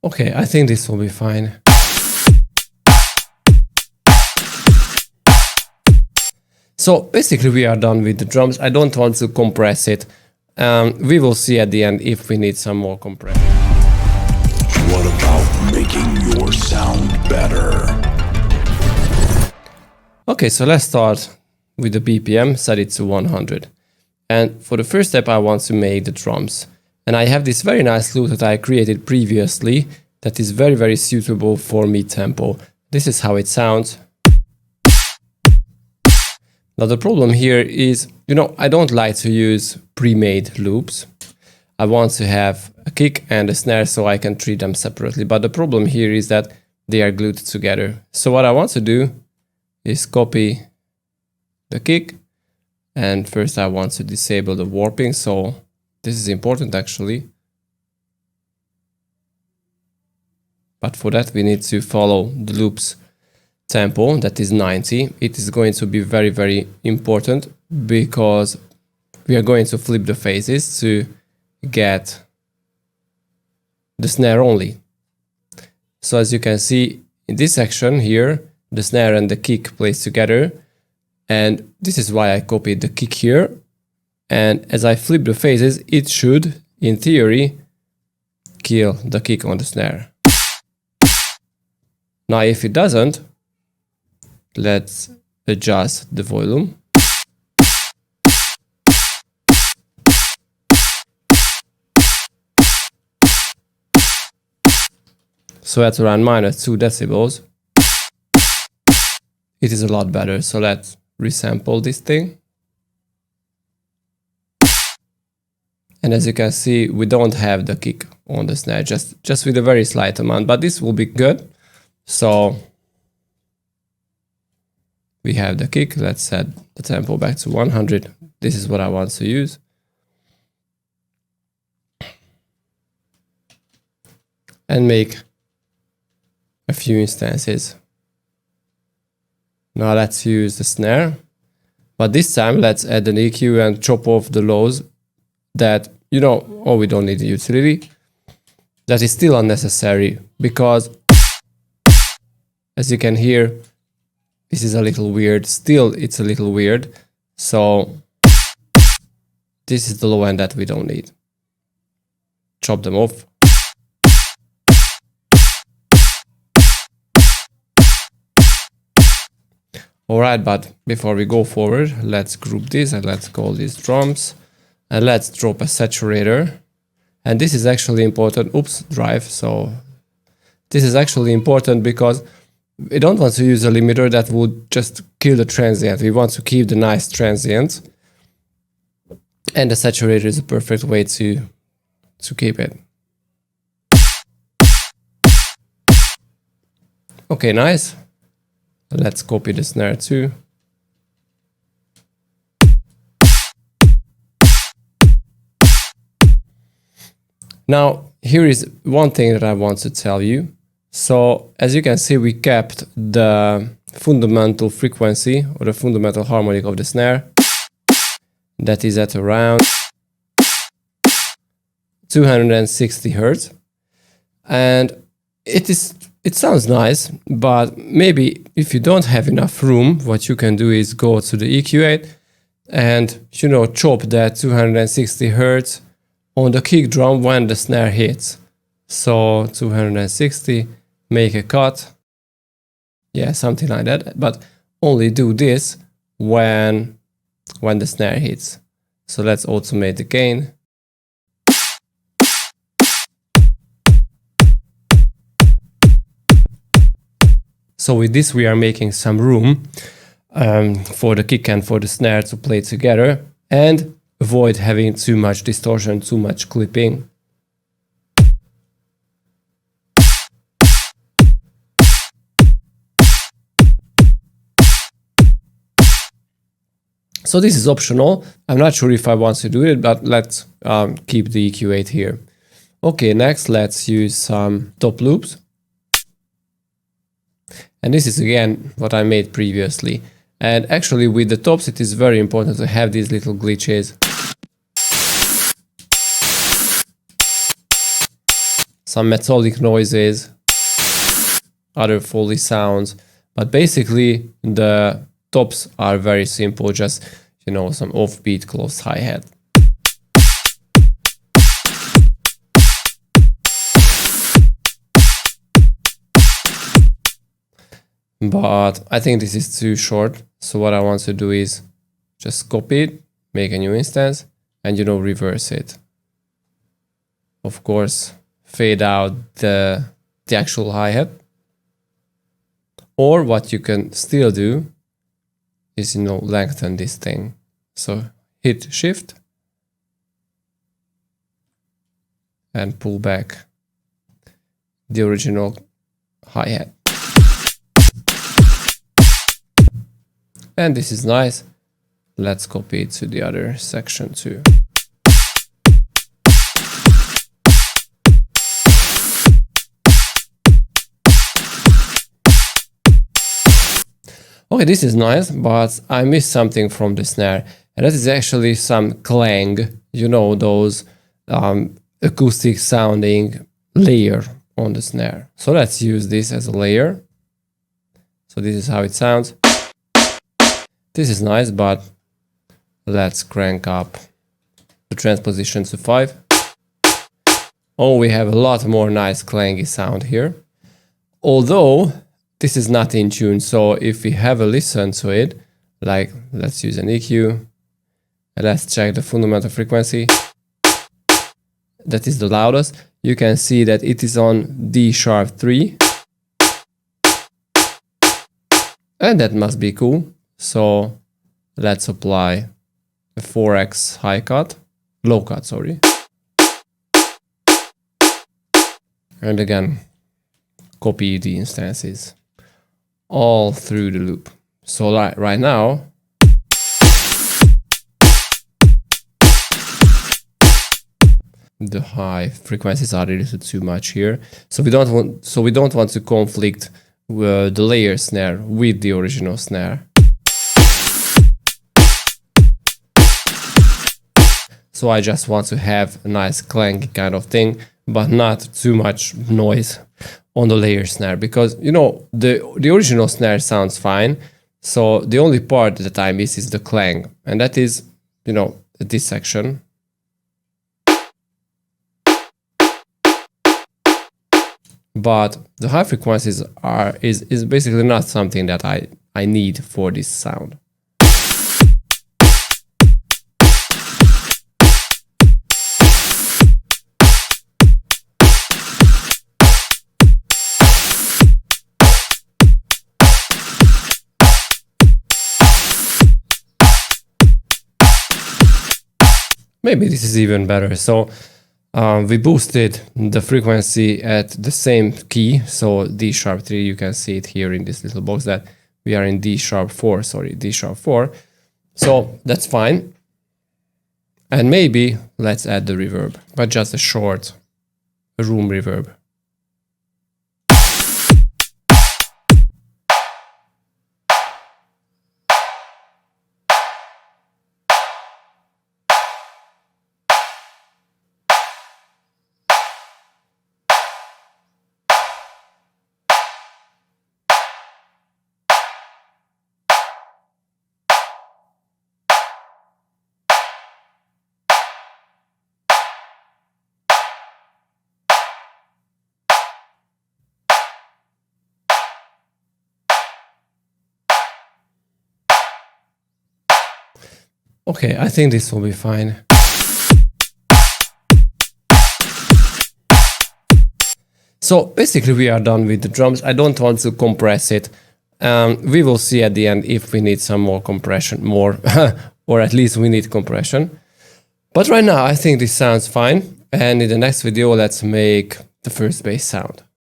Okay, I think this will be fine. So basically we are done with the drums. I don't want to compress it. We will see at the end if we need some more compression. What about making your sound better? Okay, so let's start with the BPM, set it to 100. And for the first step, I want to make the drums. And I have this very nice loop that I created previously that is very, very suitable for mid-tempo. This is how it sounds. Now the problem here is, I don't like to use pre-made loops. I want to have a kick and a snare so I can treat them separately. But the problem here is that they are glued together. So what I want to do is copy the kick. And first I want to disable the warping. So this is important actually. But for that we need to follow the loop's tempo, that is 90. It is going to be very, very important because we are going to flip the phases to get the snare only. So as you can see in this section here, the snare and the kick plays together. And this is why I copied the kick here. And as I flip the phases, it should, in theory, kill the kick on the snare. Now, if it doesn't, let's adjust the volume. So at around -2 decibels, it is a lot better. So let's resample this thing. And as you can see, we don't have the kick on the snare, just with a very slight amount, but this will be good. So we have the kick. Let's set the tempo back to 100. This is what I want to use. And make a few instances. Now let's use the snare. But this time let's add an EQ and chop off the lows that, we don't need the utility. That is still unnecessary because, as you can hear, this is a little weird. Still, it's a little weird. So this is the low end that we don't need. Chop them off. Alright, but before we go forward, let's group this and let's call these drums. And let's drop a saturator. And this is actually important. Oops, drive. So this is actually important because we don't want to use a limiter that would just kill the transient. We want to keep the nice transient. And the saturator is a perfect way to keep it. Okay, nice. Let's copy the snare too. Now, here is one thing that I want to tell you. So, as you can see, we kept the fundamental frequency or the fundamental harmonic of the snare. That is at around 260 Hertz. And it sounds nice, but maybe if you don't have enough room, what you can do is go to the EQ8 and, chop that 260 Hertz on the kick drum when the snare hits. So 260, make a cut. Yeah, something like that. But only do this when the snare hits. So let's automate the gain. So with this, we are making some room for the kick and for the snare to play together and avoid having too much distortion, too much clipping. So this is optional. I'm not sure if I want to do it, but let's keep the EQ8 here. Okay, next let's use some top loops. And this is again what I made previously. And actually with the tops it is very important to have these little glitches. some metallic noises, other Foley sounds, but basically the tops are very simple, just, you know, some offbeat closed hi-hat. But I think this is too short, so what I want to do is just copy it, make a new instance, and, you know, reverse it. Of course, fade out the actual hi-hat. Or what you can still do is, you know, lengthen this thing. So hit Shift and pull back the original hi-hat. And this is nice. Let's copy it to the other section too. Okay, this is nice, but I missed something from the snare. And that is actually some clang, you know, those acoustic sounding layer on the snare. So let's use this as a layer. So this is how it sounds. This is nice, but let's crank up the transposition to 5. Oh, we have a lot more nice clangy sound here. Although this is not in tune, so if we have a listen to it, like let's use an EQ, and let's check the fundamental frequency. That is the loudest. You can see that it is on D#3. And that must be cool. So let's apply a 4x high cut, low cut, sorry. And again, copy the instances all through the loop. So right now, the high frequencies are a little too much here. So we don't want to conflict the layer snare with the original snare. So I just want to have a nice clanky kind of thing, but not too much noise on the layer snare, because, you know, the original snare sounds fine. So the only part that I miss is the clang, and that is, you know, this section. But the high frequencies is basically not something that I need for this sound. Maybe this is even better. So we boosted the frequency at the same key. So D#3, you can see it here in this little box that we are in D#4, sorry, D#4. So that's fine. And maybe let's add the reverb, but just a short room reverb. Okay, I think this will be fine. So basically we are done with the drums. I don't want to compress it. We will see at the end if we need some more compression, or at least we need compression. But right now I think this sounds fine. And in the next video, let's make the first bass sound.